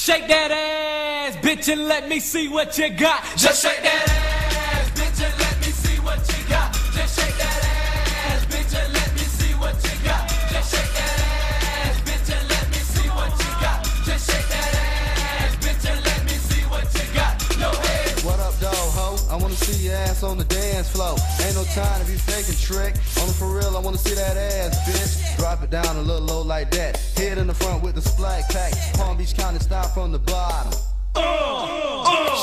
Shake that ass, bitch, and let me see what you got. Just shake that ass, bitch, and let me see what you got. Just shake that ass, bitch, and let me see what you got. Just shake that ass, bitch, and let me see what you got. Just shake that ass, bitch, and let me see what you got. No head. What up, dog, ho? I wanna see your ass on the dance floor. Ain't no time to be faking trick. On the for real, I wanna see that ass, bitch. Drop it down a little low like that. Head in the front with the splash pack. Palm Beach County style from the bottom.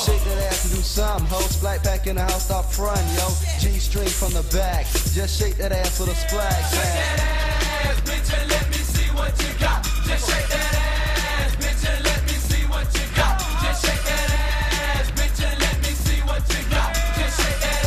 Shake that ass and do something, ho. Splat back in the house, stop front, yo. G-string from the back. Just shake that ass with a splash Shake pack. that ass, bitch, and let me see what you got. Just shake that ass, bitch, and let me see what you got. Just shake that ass, bitch, and let me see what you got. Just shake that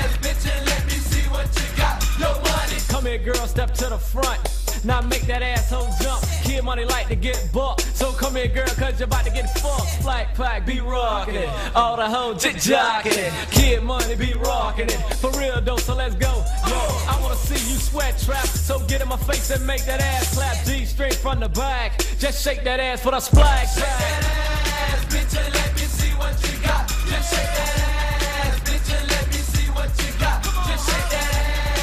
ass, bitch, and let me see what you got. No money. Come here, girl, step to the front. Now make that asshole jump. Kid Money like to get bucked. So come here, girl, cause you're about to get fucked. Splack pack, be rockin' it. All the hoes just jockin' it. Kid Money be rockin' it. For real though, so let's go. Yo, I wanna see you sweat trap. So get in my face and make that ass clap. G-string from the back. Just shake that ass for the splash pack. Shake that ass, bitch, and let me see what you got. Just shake that ass, bitch, and let me see what you got. Just shake that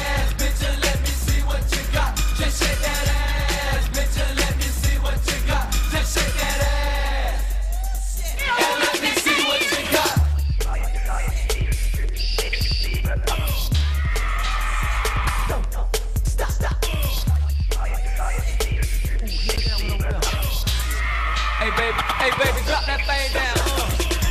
ass, bitch, and let me see what you got. Just shake that ass, bitch, and let me see what you got. Just shake that ass, and let me see what you got. Hey baby, drop that thing down.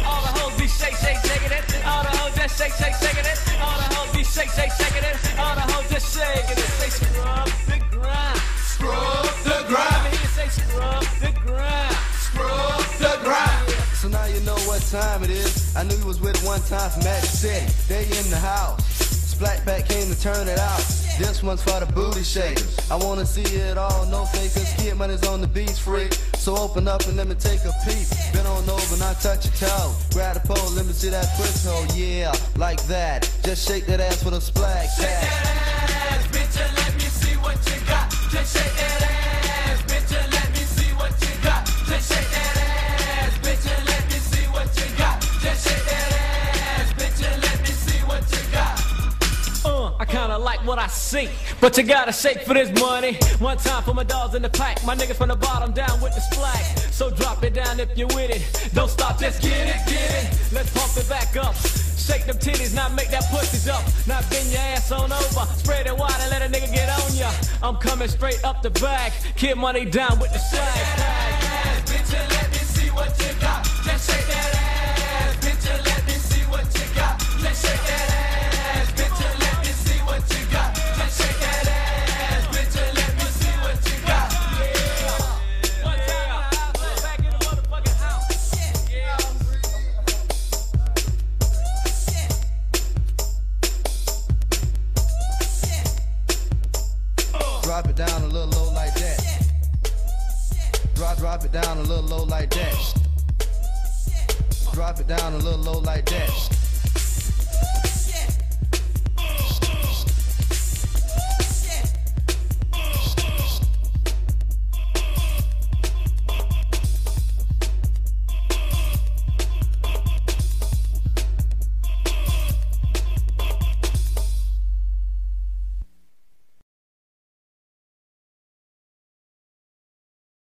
All the hoes be shaking it. All the hoes just shaking it. All the hoes be shaking it. All the hoes just shaking it. Say scrub the grind. Scrub the grind. Let me hear you say scrub the grind. Scrub the grind. So now you know what time it is. I knew you was with it one time from Magic City. They in the house. Splat Pack came to turn it out. This one's for the booty shakers. I wanna see it all, no fakers. Kid Money's on the beats, freak. So open up and let me take a peek. Bend on over, not touch your toe. Grab the pole, let me see that push hole. Yeah, like that. Just shake that ass with a splash Shake pack. that ass, bitch, and let me see what you got. Just shake that ass, bitch, and let me see what you got. Just shake that ass, bitch, and let me see what you got. Just shake that ass, bitch, and let me see what you got. I kinda like what I see, but you gotta shake for this money. One time for my dogs in the pack, my niggas from the bottom down with the splash. So drop it down if you're with it. Don't stop, just get it. Let's pump it back up. Shake them titties, now make that pussy jump. Now bend your ass on over, spread it wide and let a nigga get on ya. I'm coming straight up the back, Kid Money down with the splash. Shake that ass, bitch, and let me see what you got. Just shake that ass, bitch, and let me see what you got. Just shake that ass, bitch, and let me see what you got. Just shake that ass, bitch, and let me see what you got. Yeah. One time, back in the motherfucking house. Yeah. Drop it down a little low like that. Drop it down a little low like that. Drop it down a little low like that.